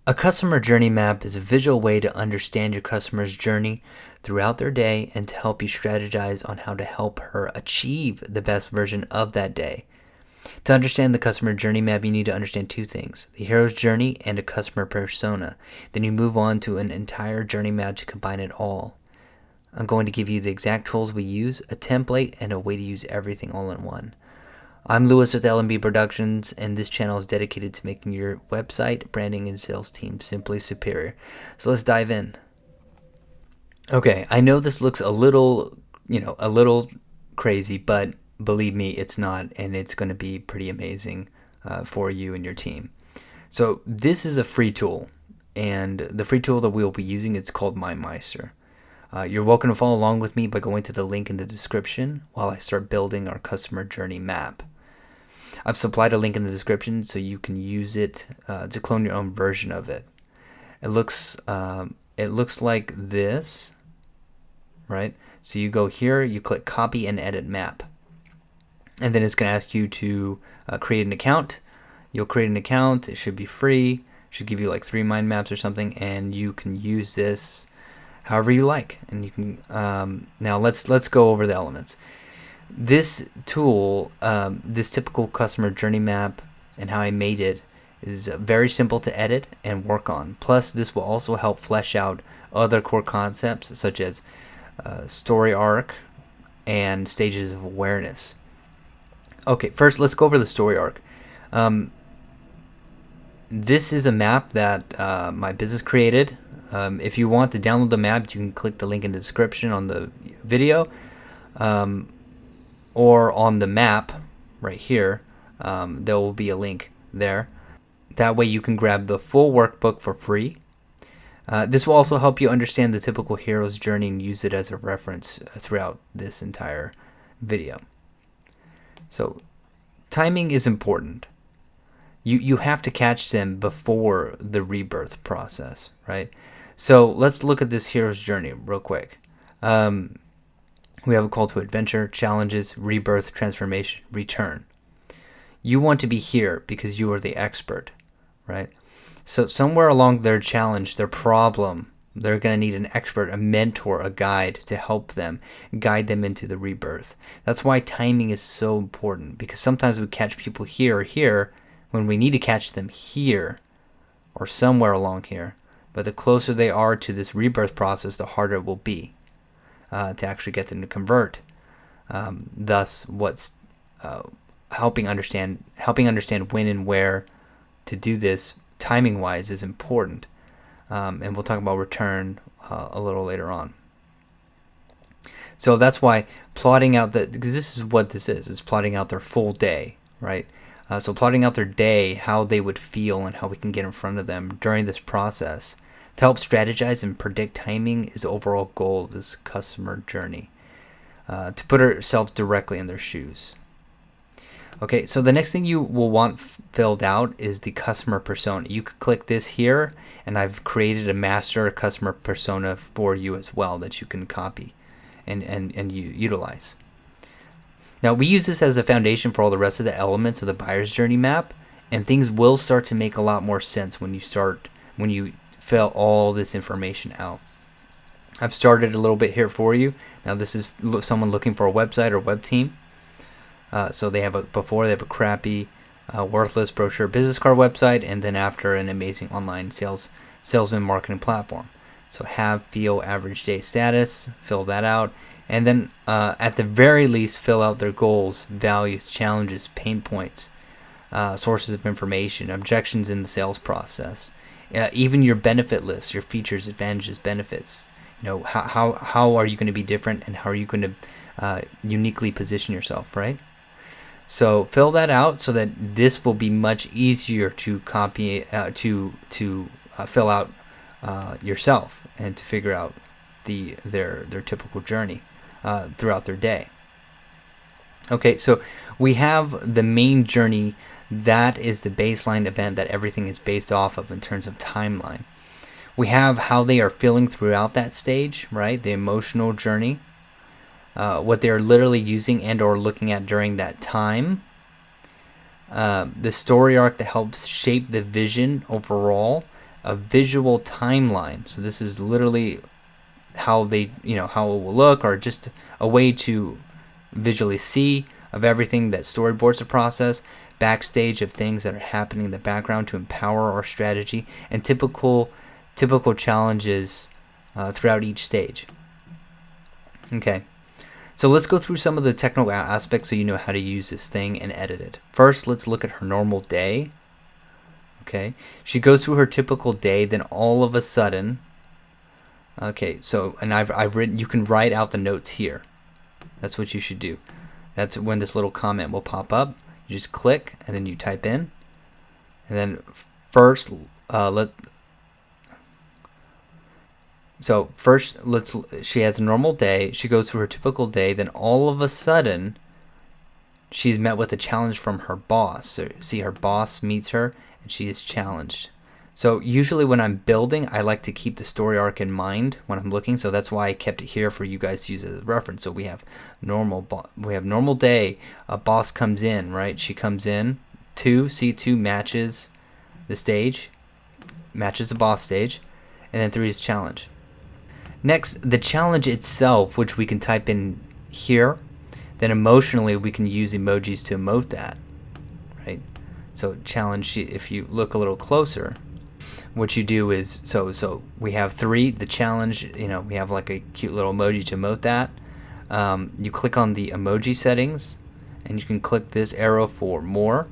A customer journey map is a visual way to understand your customer's journey throughout their day and to help you strategize on how to help her achieve the best version of that day. To understand the customer journey map, you need to understand two things: the hero's journey and a customer persona. Then you move on to an entire journey map to combine it all. I'm going to give you the exact tools we use, a template, and a way to use everything all in one. I'm Lewis with LMB Productions, and this channel is dedicated to making your website, branding, and sales team simply superior. So let's dive in. Okay, I know this looks a little crazy, but believe me, it's not, and it's going to be pretty amazing for you and your team. So this is a free tool, and the free tool that we'll be using is called MyMeister. You're welcome to follow along with me by going to the link in the description while I start building our customer journey map. I've supplied a link in the description so you can use it to clone your own version of it. It looks like this, right? So you go here, you click copy and edit map, and then it's going to ask you to create an account. You'll create an account. It should be free. It should give you like 3 mind maps or something, and you can use this however you like. And you can now let's go over the elements. This tool, this typical customer journey map and how I made it is very simple to edit and work on. Plus, this will also help flesh out other core concepts such as story arc and stages of awareness. Okay, first let's go over the story arc. This is a map that my business created. If you want to download the map, you can click the link in the description on the video. Or on the map right here, there will be a link there. That way you can grab the full workbook for free. This will also help you understand the typical hero's journey and use it as a reference throughout this entire video. So timing is important. You have to catch them before the rebirth process, right? So let's look at this hero's journey real quick. We have a call to adventure, challenges, rebirth, transformation, return. You want to be here because you are the expert, right? So somewhere along their challenge, their problem, they're going to need an expert, a mentor, a guide to help them, guide them into the rebirth. That's why timing is so important, because sometimes we catch people here or here when we need to catch them here or somewhere along here. But the closer they are to this rebirth process, the harder it will be to actually get them to convert. Thus, what's helping understand when and where to do this timing-wise is important. And we'll talk about return a little later on. So that's why plotting out because this is what this is. It's plotting out their full day, right? So plotting out their day, how they would feel, and how we can get in front of them during this process to help strategize and predict timing is the overall goal of this customer journey, to put ourselves directly in their shoes. Okay, so the next thing you will want filled out is the customer persona. You could click this here, and I've created a master customer persona for you as well that you can copy and you utilize. Now, we use this as a foundation for all the rest of the elements of the buyer's journey map, and things will start to make a lot more sense when you fill all this information out. I've started a little bit here for you. Now, this is someone looking for a website or web team. So they have a crappy, worthless brochure business card website, and then after an amazing online salesman marketing platform. So have, feel, average day status, fill that out, and then at the very least fill out their goals, values, challenges, pain points, sources of information, objections in the sales process, even your benefit list, your features, advantages, benefits. You know, how are you going to be different, and how are you going to uniquely position yourself, right? So fill that out so that this will be much easier to copy, to fill out yourself, and to figure out their typical journey throughout their day. Okay, so we have the main journey. That is the baseline event that everything is based off of in terms of timeline. We have how they are feeling throughout that stage, right? The emotional journey. What they're literally using and or looking at during that time. The story arc that helps shape the vision overall a visual timeline. So this is literally how they, how it will look, or just a way to visually see of everything that storyboards the process, backstage of things that are happening in the background to empower our strategy, and typical challenges throughout each stage. Okay, so let's go through some of the technical aspects so you know how to use this thing and edit it. First, let's look at her normal day. Okay, she goes through her typical day, then all of a sudden, okay, so, and I've written, you can write out the notes here. That's what you should do. That's when this little comment will pop up. You just click and then you type in, and then first she has a normal day. She goes through her typical day. Then all of a sudden, she's met with a challenge from her boss. So see, her boss meets her and she is challenged. So usually when I'm building, I like to keep the story arc in mind when I'm looking. So that's why I kept it here for you guys to use as a reference. So we have normal day. A boss comes in, right? She comes in. C2 matches the stage, matches the boss stage, and then 3 is challenge. Next, the challenge itself, which we can type in here. Then emotionally, we can use emojis to emote that, right? So challenge, if you look a little closer, what you do is, so we have 3, the challenge, we have like a cute little emoji to emote that. You click on the emoji settings, and you can click this arrow for more,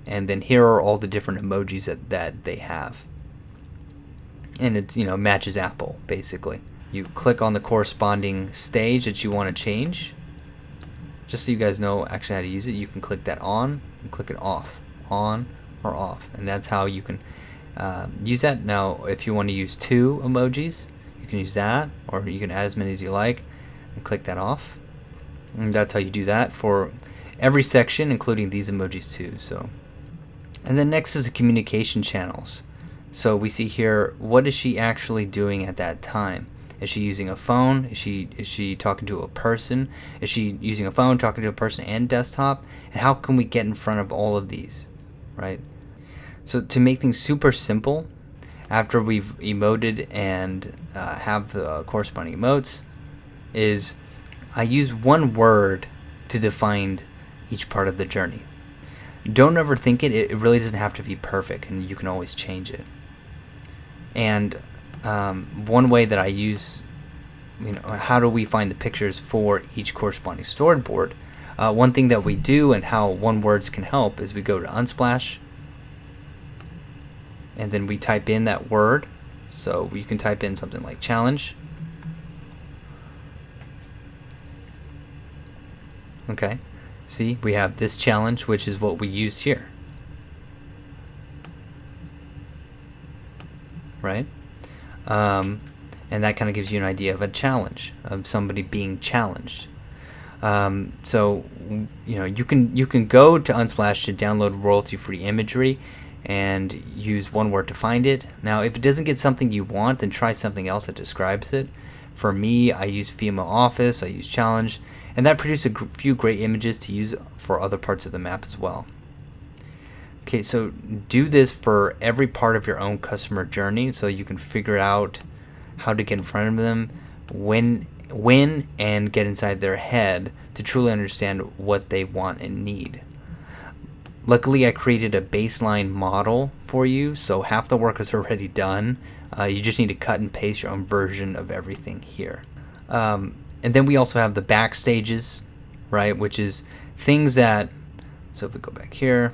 and then here are all the different emojis that they have. And it's, matches Apple, basically. You click on the corresponding stage that you want to change. Just so you guys know actually how to use it, you can click that on and click it off, on or off, and that's how you can use that. Now, if you want to use 2 emojis, you can use that, or you can add as many as you like and click that off. And that's how you do that for every section, including these emojis too. So, and then next is the communication channels. So we see here, what is she actually doing at that time? Is she using a phone? Is she talking to a person? Is she using a phone, talking to a person, and desktop? And how can we get in front of all of these, right? So to make things super simple, after we've emoted and have the corresponding emotes, is I use one word to define each part of the journey. Don't overthink it. It really doesn't have to be perfect, and you can always change it. And one way that I use, how do we find the pictures for each corresponding storyboard? One thing that we do, and how one words can help, is we go to Unsplash, and then we type in that word. So you can type in something like challenge. Okay, see, we have this challenge, which is what we used here, right? And that kind of gives you an idea of a challenge, of somebody being challenged. So you can go to Unsplash to download royalty-free imagery and use one word to find it. Now, if it doesn't get something you want, then try something else that describes it. For me, I use female office, I use challenge, and that produced a few great images to use for other parts of the map as well. Okay, so do this for every part of your own customer journey, so you can figure out how to get in front of them, when and get inside their head to truly understand what they want and need. Luckily, I created a baseline model for you, so half the work is already done. You just need to cut and paste your own version of everything here. And then we also have the backstages, right, which is things that, so if we go back here,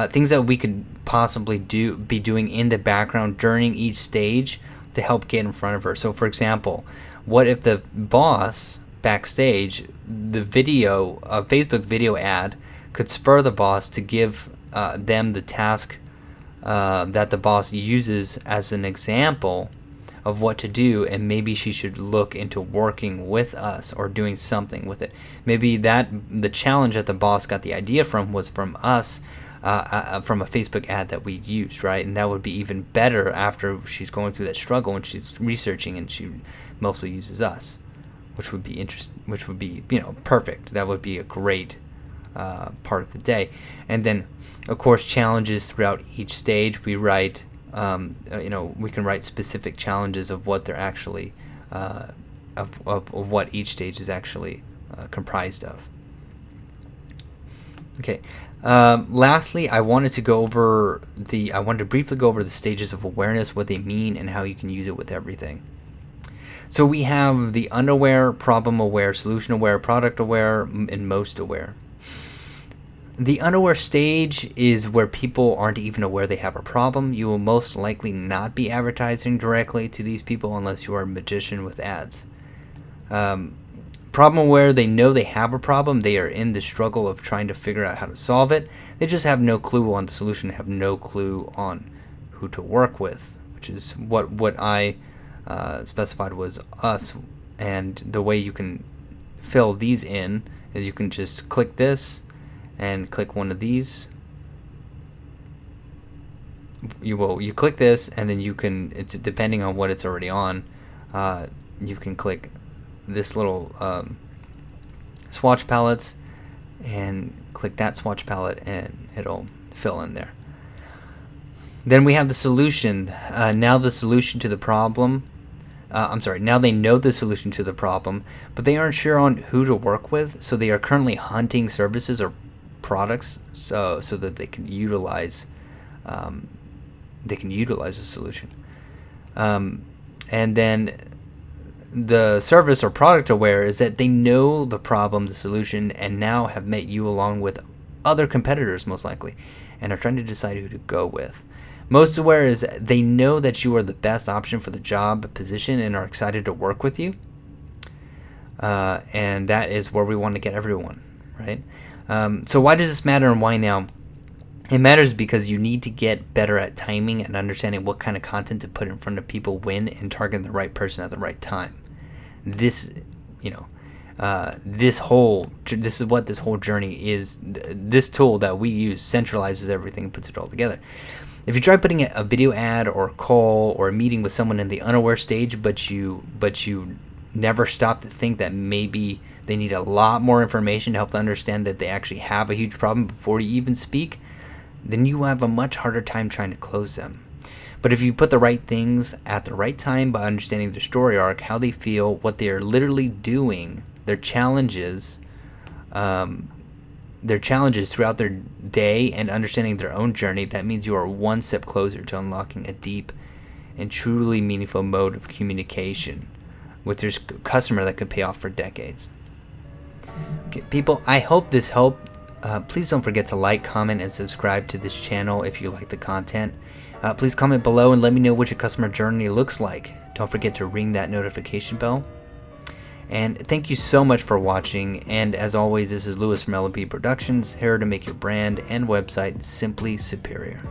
things that we could possibly be doing in the background during each stage to help get in front of her. So for example, what if the boss backstage, the video, a Facebook video ad could spur the boss to give them the task that the boss uses as an example of what to do, and maybe she should look into working with us or doing something with it. Maybe that the challenge that the boss got the idea from was from us, from a Facebook ad that we used, right? And that would be even better after she's going through that struggle and she's researching, and she mostly uses us, which would be interesting, which would be perfect. That would be a great part of the day. And then of course challenges throughout each stage. We write we can write specific challenges of what they're actually, of what each stage is actually comprised of. Okay. Lastly, I wanted to briefly go over the stages of awareness, what they mean, and how you can use it with everything. So we have the unaware, problem aware, solution aware, product aware, and most aware. The unaware stage is where people aren't even aware they have a problem. You will most likely not be advertising directly to these people unless you are a magician with ads. Problem aware, they know they have a problem. They are in the struggle of trying to figure out how to solve it. They just have no clue on the solution, have no clue on who to work with, which is what I specified was us. And the way you can fill these in is you can just click this and click one of these. You click this, and then you can, it's depending on what it's already on, you can click this little swatch palettes and click that swatch palette, and it'll fill in there. Then we have the solution. Now the solution to the problem. Now they know the solution to the problem, but they aren't sure on who to work with, so they are currently hunting services or products so that they can utilize the solution. And then the service or product aware is that they know the problem, the solution, and now have met you along with other competitors most likely, and are trying to decide who to go with. Most aware is they know that you are the best option for the job position and are excited to work with you. And that is where we want to get everyone, right? So why does this matter and why now? It matters because you need to get better at timing and understanding what kind of content to put in front of people when and targeting the right person at the right time. This is what this whole journey is. This tool that we use centralizes everything and puts it all together. If you try putting a video ad or a call or a meeting with someone in the unaware stage, but you never stop to think that maybe they need a lot more information to help them understand that they actually have a huge problem before you even speak, then you have a much harder time trying to close them. But if you put the right things at the right time by understanding their story arc, how they feel, what they are literally doing, their challenges throughout their day, and understanding their own journey, that means you are one step closer to unlocking a deep and truly meaningful mode of communication with your customer that could pay off for decades. Okay, people, I hope this helped. Please don't forget to like, comment, and subscribe to this channel if you like the content. Please comment below and let me know what your customer journey looks like. Don't forget to ring that notification bell. And thank you so much for watching. And as always, this is Lewis from LB Productions, here to make your brand and website simply superior.